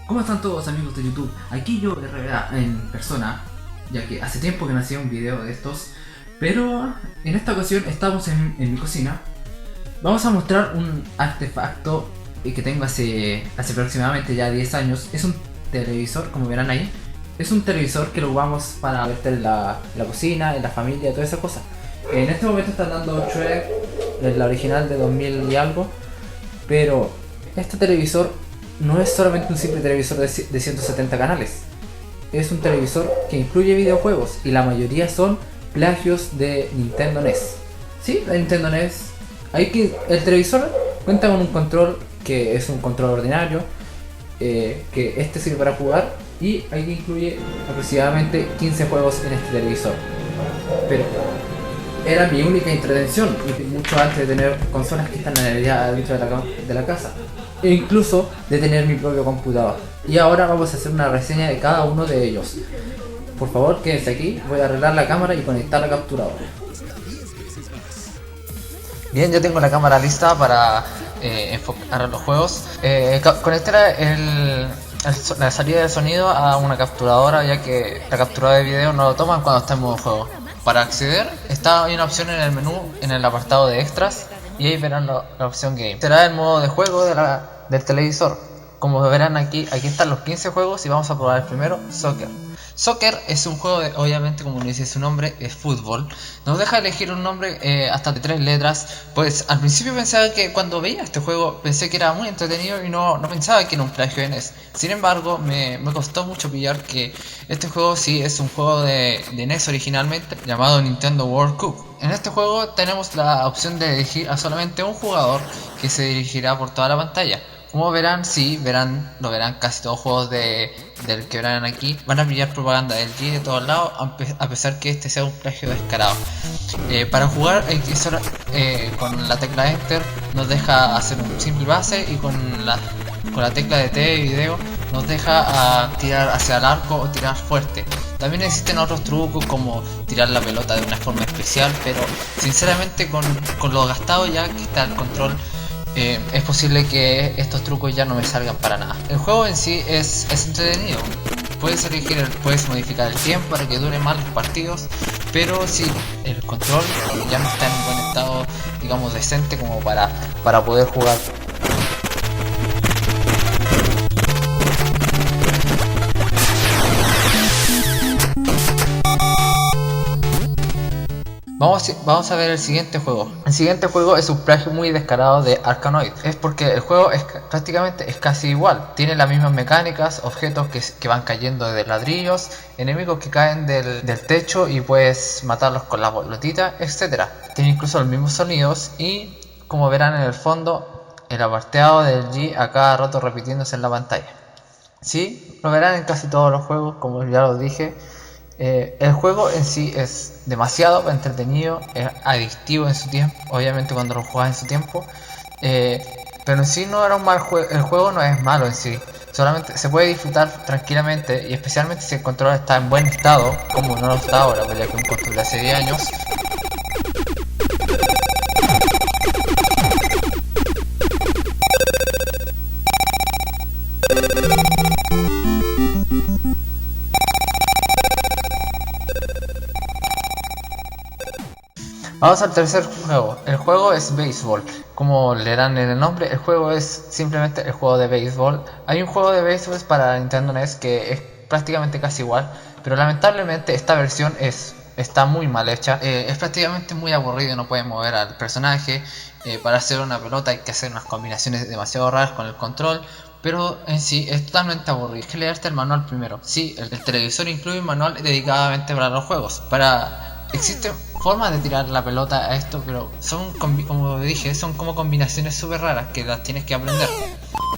¿Cómo están todos amigos de YouTube? Aquí yo, RBA, en persona, ya que hace tiempo que no hacía un video de estos, pero en esta ocasión estamos en mi cocina. Vamos a mostrar un artefacto que tengo hace aproximadamente ya 10 años. Es un televisor, como verán ahí. Es un televisor que lo usamos para ver en la cocina, en la familia, toda esa cosa. En este momento están dando Shrek, la original de 2000 y algo, pero este televisor no es solamente un simple televisor de 170 canales. Es un televisor que incluye videojuegos y la mayoría son plagios de Nintendo NES. Sí, de Nintendo NES. El televisor cuenta con un control que es un control ordinario, que este sirve para jugar, y ahí incluye aproximadamente 15 juegos en este televisor. Pero era mi única intervención, mucho antes de tener consolas que están dentro de la casa, e incluso de tener mi propio computador. Y ahora vamos a hacer una reseña de cada uno de ellos. Por favor, quédense aquí, voy a arreglar la cámara y conectar la capturadora. Bien, yo tengo la cámara lista para enfocar los juegos. Conectaré la salida del sonido a una capturadora, ya que la capturadora de video no lo toman cuando está en modo juego. Para acceder, hay una opción en el menú, en el apartado de extras, y ahí verán la opción game. Será el modo de juego del televisor. Como verán aquí están los 15 juegos y vamos a probar el primero, Soccer. Soccer es un juego de, obviamente, como dice su nombre, es fútbol. Nos deja elegir un nombre hasta de 3 letras. Pues al principio pensaba que cuando veía este juego pensé que era muy entretenido y no pensaba que era un plagio de NES. Sin embargo, me costó mucho pillar que este juego sí es un juego de NES originalmente, llamado Nintendo World Cup. En este juego tenemos la opción de elegir a solamente un jugador que se dirigirá por toda la pantalla. Como verán, lo verán casi todos los juegos del que verán aquí. Van a pillar propaganda del G de todos lados, a pesar que este sea un plagio descarado. Para jugar hay que hacer, con la tecla Enter nos deja hacer un simple base, y con la tecla de T de video nos deja tirar hacia el arco o tirar fuerte. También existen otros trucos como tirar la pelota de una forma especial, pero sinceramente con lo gastado ya que está el control, es posible que estos trucos ya no me salgan para nada. El juego en sí es entretenido. Puedes modificar el tiempo para que dure más los partidos, pero si el control ya no está en un buen estado, digamos, decente como para poder jugar. Vamos a ver el siguiente juego. El siguiente juego es un plagio muy descarado de Arkanoid. Es porque el juego prácticamente es casi igual. Tiene las mismas mecánicas, objetos que van cayendo de ladrillos, enemigos que caen del techo y puedes matarlos con la bolotita, etc. Tiene incluso los mismos sonidos, y como verán en el fondo, el apartado del G a cada rato repitiéndose en la pantalla. Sí, lo verán en casi todos los juegos, como ya lo dije. El juego en sí es demasiado entretenido, es adictivo en su tiempo, obviamente cuando lo juegas en su tiempo, pero en sí no era un mal juego. El juego no es malo en sí, solamente se puede disfrutar tranquilamente, y especialmente si el control está en buen estado, como no lo está ahora, pues ya que un control de hace 10 años. Vamos al tercer juego. El juego es béisbol. Como leerán en el nombre, el juego es simplemente el juego de béisbol. Hay un juego de béisbol para Nintendo NES que es prácticamente casi igual, pero lamentablemente esta versión está muy mal hecha. Es prácticamente muy aburrido, no puedes mover al personaje. Para hacer una pelota hay que hacer unas combinaciones demasiado raras con el control, pero en sí es totalmente aburrido. Hay que leerte el manual primero. Sí, el televisor incluye un manual dedicadamente para los juegos. Existen formas de tirar la pelota a esto, pero como dije, son como combinaciones súper raras que las tienes que aprender.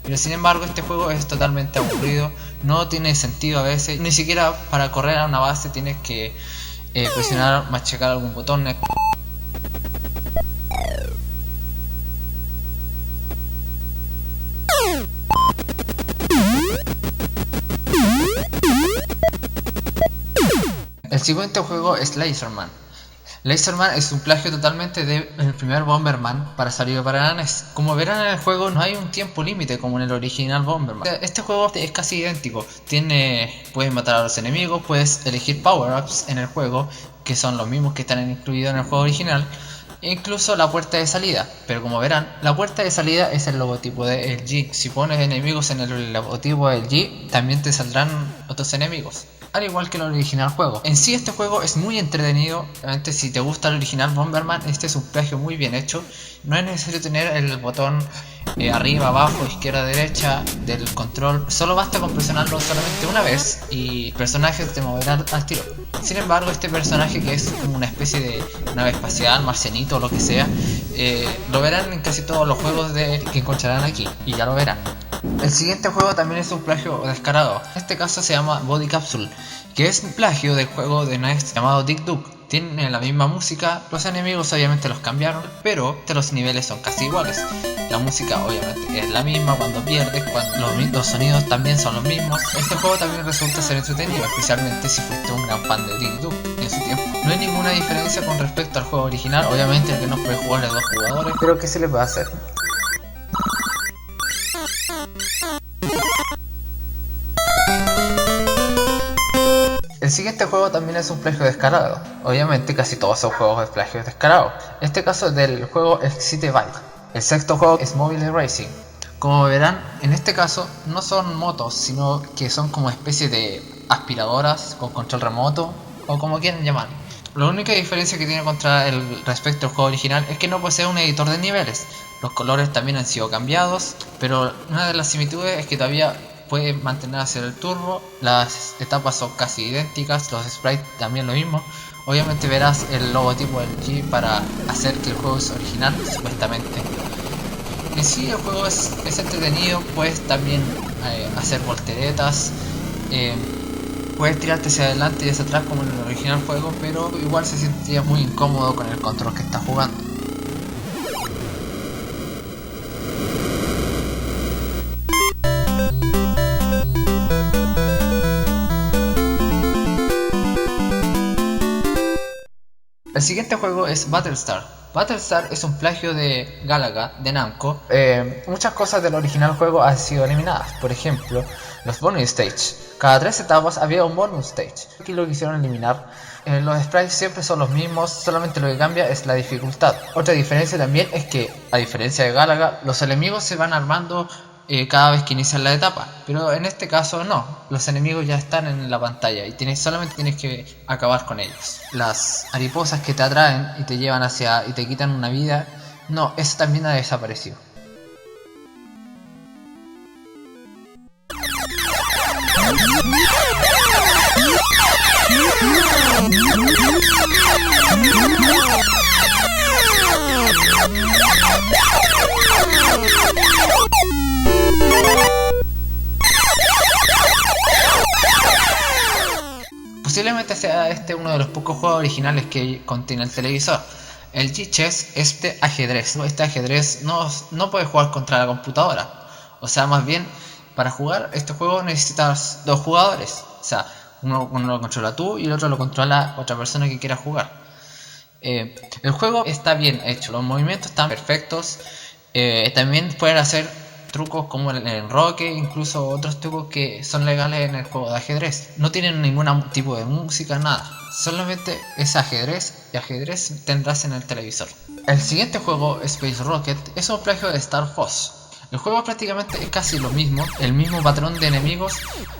Pero sin embargo, este juego es totalmente aburrido, no tiene sentido a veces. Ni siquiera para correr a una base tienes que presionar, machacar algún botón. El siguiente juego es Laserman. Laserman es un plagio totalmente del primer Bomberman para salir para la NES. Como verán en el juego no hay un tiempo límite como en el original Bomberman. Este juego es casi idéntico. Puedes matar a los enemigos, puedes elegir power-ups en el juego, que son los mismos que están incluidos en el juego original. E incluso la puerta de salida, pero como verán, la puerta de salida es el logotipo de LG. Si pones enemigos en el logotipo de LG, también te saldrán otros enemigos, al igual que el original juego. En sí este juego es muy entretenido. Realmente si te gusta el original Bomberman, este es un plagio muy bien hecho. No es necesario tener el botón arriba, abajo, izquierda, derecha del control. Solo basta con presionarlo solamente una vez y el personaje te moverá al tiro. Sin embargo, este personaje, que es como una especie de nave espacial, marcianito o lo que sea, lo verán en casi todos los juegos que encontrarán aquí, y ya lo verán. El siguiente juego también es un plagio descarado. En este caso se llama Body Capsule, que es un plagio del juego de NES llamado Dig Dug. Tiene la misma música, los enemigos obviamente los cambiaron, pero los niveles son casi iguales. La música obviamente es la misma cuando pierdes, los sonidos también son los mismos. Este juego también resulta ser entretenido, especialmente si fuiste un gran fan de Dig Dug en su tiempo. No hay ninguna diferencia con respecto al juego original, obviamente el que no puede jugar de 2 jugadores, pero ¿qué se le puede hacer? El siguiente juego también es un plagio descarado. Obviamente casi todos son juegos de plagio descarado. En este caso del juego Excite Bike. El sexto juego es Mobile Racing. Como verán, en este caso no son motos, sino que son como especie de aspiradoras con control remoto, o como quieran llamar. La única diferencia que tiene respecto al juego original es que no posee un editor de niveles. Los colores también han sido cambiados, pero una de las similitudes es que todavía puede mantenerse el turbo. Las etapas son casi idénticas, los sprites también lo mismo. Obviamente verás el logotipo del G para hacer que el juego es original, supuestamente. En sí el juego es entretenido, puedes también hacer volteretas, puedes tirarte hacia adelante y hacia atrás como en el original juego, pero igual se sentía muy incómodo con el control que estás jugando. El siguiente juego es Battlestar. Battlestar es un plagio de Galaga, de Namco. Muchas cosas del original juego han sido eliminadas. Por ejemplo, los bonus stage. Cada 3 etapas había un bonus stage. Aquí lo quisieron eliminar. Los sprites siempre son los mismos, solamente lo que cambia es la dificultad. Otra diferencia también es que, a diferencia de Galaga, los enemigos se van armando cada vez que inician la etapa, pero en este caso no, los enemigos ya están en la pantalla y solamente tienes que acabar con ellos. Las mariposas que te atraen y te llevan y te quitan una vida, no, eso también ha desaparecido. Posiblemente sea este uno de los pocos juegos originales que contiene el televisor. El G-Chess, este ajedrez no puede jugar contra la computadora. O sea, más bien, para jugar este juego necesitas 2 jugadores. O sea, uno lo controla tú y el otro lo controla otra persona que quiera jugar. El juego está bien hecho, los movimientos están perfectos. También pueden hacer trucos como el enroque, incluso otros trucos que son legales en el juego de ajedrez. No tienen ningún tipo de música, nada. Solamente es ajedrez y ajedrez tendrás en el televisor. El siguiente juego, Space Rocket, es un plagio de Star Fox. El juego prácticamente es casi lo mismo, el mismo patrón de enemigos,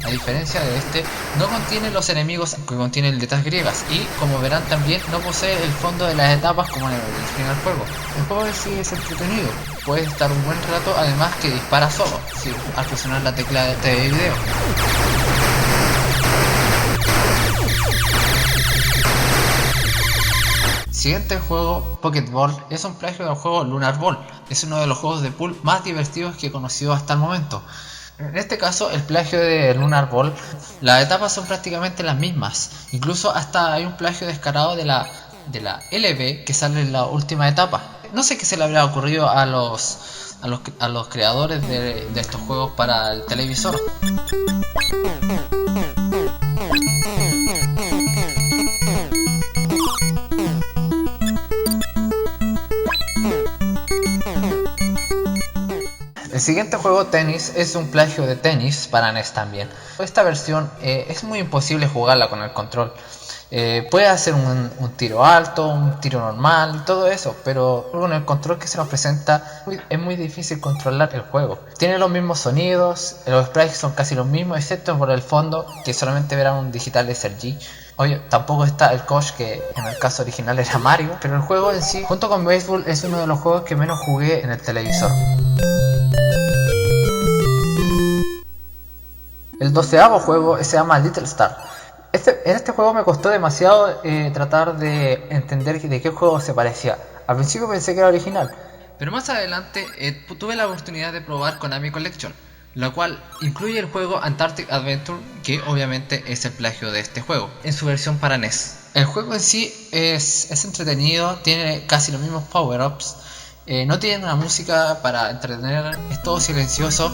a diferencia de este, no contiene los enemigos que contienen letras griegas y, como verán también, no posee el fondo de las etapas como en el original juego. El juego en sí es entretenido, puede estar un buen rato, además que dispara solo, al presionar la tecla de video. Siguiente juego, Pocket Ball, es un plagio del juego Lunar Ball. Es uno de los juegos de pool más divertidos que he conocido hasta el momento. En este caso, el plagio de Lunar Ball, las etapas son prácticamente las mismas. Incluso hasta hay un plagio descarado de la LB que sale en la última etapa. No sé qué se le habría ocurrido a los creadores de estos juegos para el televisor. siguiente juego, Tennis, es un plagio de Tennis para NES también. Esta versión es muy imposible jugarla con el control. Puede hacer un tiro alto, un tiro normal y todo eso, pero con el control que se nos presenta es muy difícil controlar el juego. Tiene los mismos sonidos, los sprites son casi los mismos, excepto por el fondo, que solamente verán un digital de SRG. Oye, tampoco está el coach, que en el caso original era Mario, pero el juego en sí, junto con Baseball, es uno de los juegos que menos jugué en el televisor. El 12º juego se llama Little Star. En este juego me costó demasiado tratar de entender de qué juego se parecía. Al principio pensé que era original, pero más adelante tuve la oportunidad de probar Konami Collection, la cual incluye el juego Antarctic Adventure, que obviamente es el plagio de este juego, en su versión para NES. El juego en sí es entretenido, tiene casi los mismos power-ups, no tiene una música para entretener, es todo silencioso,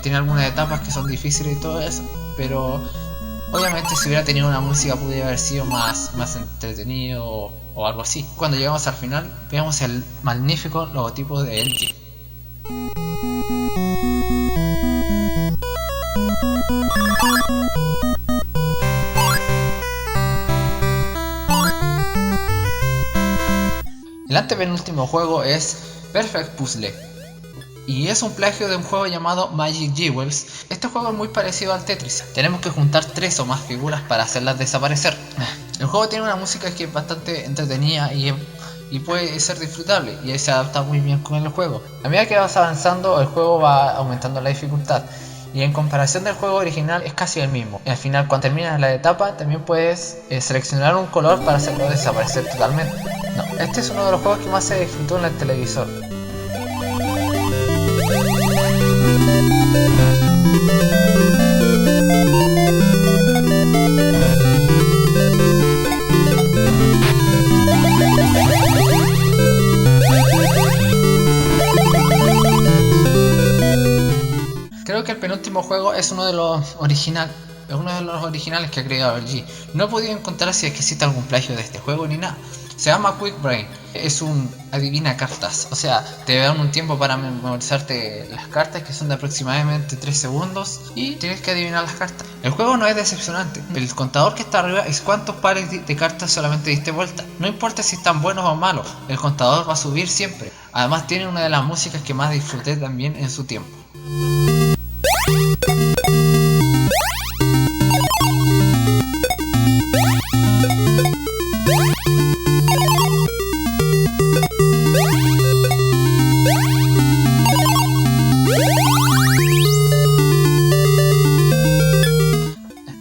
tiene algunas etapas que son difíciles y todo eso, pero obviamente si hubiera tenido una música podría haber sido más entretenido o algo así. Cuando llegamos al final, veamos el magnífico logotipo de LG. El antepenúltimo juego es Perfect Puzzle, y es un plagio de un juego llamado Magic Jewels. Este juego es muy parecido al Tetris. Tenemos que juntar 3 o más figuras para hacerlas desaparecer. El juego tiene una música que es bastante entretenida y puede ser disfrutable, y se adapta muy bien con el juego. A medida que vas avanzando, el juego va aumentando la dificultad, y en comparación del juego original es casi el mismo. Y al final, cuando terminas la etapa, también puedes seleccionar un color para hacerlo desaparecer totalmente. No, este es uno de los juegos que más se disfrutó en el televisor. Creo que el penúltimo juego es uno de los originales que ha creado LG. No he podido encontrar si es que existe algún plagio de este juego ni nada. Se llama Quick Brain. Es un adivina cartas. O sea, te dan un tiempo para memorizarte las cartas, que son de aproximadamente 3 segundos, y tienes que adivinar las cartas. El juego no es decepcionante. El contador que está arriba es cuántos pares de cartas solamente diste vuelta. No importa si están buenos o malos, el contador va a subir siempre. Además tiene una de las músicas que más disfruté también en su tiempo.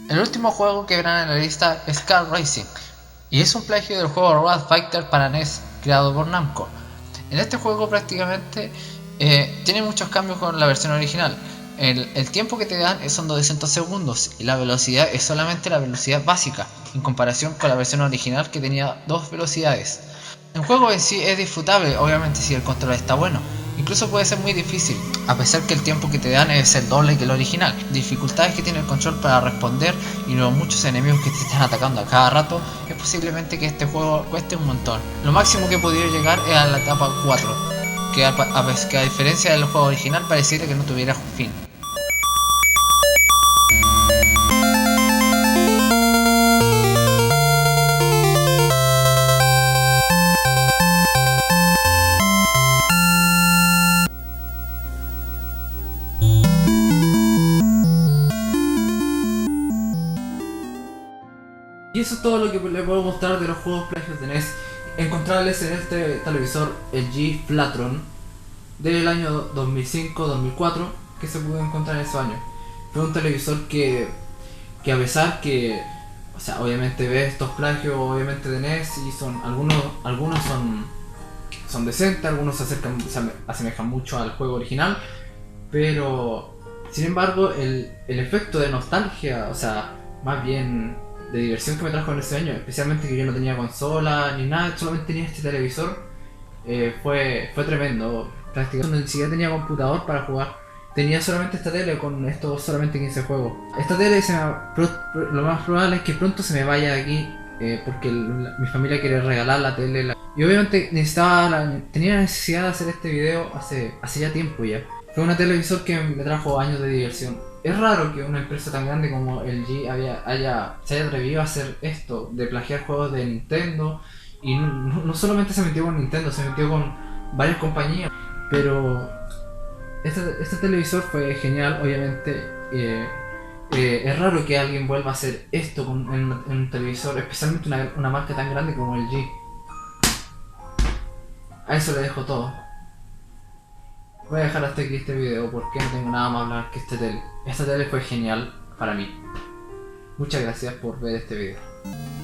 El último juego que verán en la lista es Car Racing, y es un plagio del juego Road Fighter para NES creado por Namco. En este juego prácticamente tiene muchos cambios con la versión original. El tiempo que te dan son 200 segundos y la velocidad es solamente la velocidad básica, en comparación con la versión original que tenía 2 velocidades. El juego en sí es disfrutable, obviamente si el control está bueno. Incluso puede ser muy difícil, a pesar que el tiempo que te dan es el doble que el original. Dificultades que tiene el control para responder y los muchos enemigos que te están atacando a cada rato, es posiblemente que este juego cueste un montón. Lo máximo que he podido llegar es a la etapa 4, que a diferencia del juego original pareciera que no tuviera fin. Y eso es todo lo que les puedo mostrar de los juegos plagios de NES encontrables en este televisor LG Flatron del año 2005-2004 que se pudo encontrar en esos años. Fue un televisor que a pesar que, o sea, obviamente ve estos plagios obviamente de NES y son algunos son decentes, algunos se asemejan mucho al juego original, pero sin embargo el efecto de nostalgia, o sea, más bien de diversión que me trajo en ese año, especialmente que yo no tenía consola ni nada, solamente tenía este televisor, fue tremendo. Prácticamente ni siquiera tenía computador para jugar, tenía solamente esta tele con estos solamente 15 juegos. Esta tele lo más probable es que pronto se me vaya de aquí, porque mi familia quiere regalar la tele. Y obviamente tenía la necesidad de hacer este video hace ya tiempo ya. Fue un televisor que me trajo años de diversión. Es raro que una empresa tan grande como LG se haya atrevido a hacer esto, de plagiar juegos de Nintendo. Y no solamente se metió con Nintendo, se metió con varias compañías. Pero este televisor fue genial, obviamente. Es raro que alguien vuelva a hacer esto en un televisor, especialmente una marca tan grande como LG. A eso le dejo todo. Voy a dejar hasta aquí este video porque no tengo nada más que hablar que este tele. Esta tele fue genial para mí. Muchas gracias por ver este video.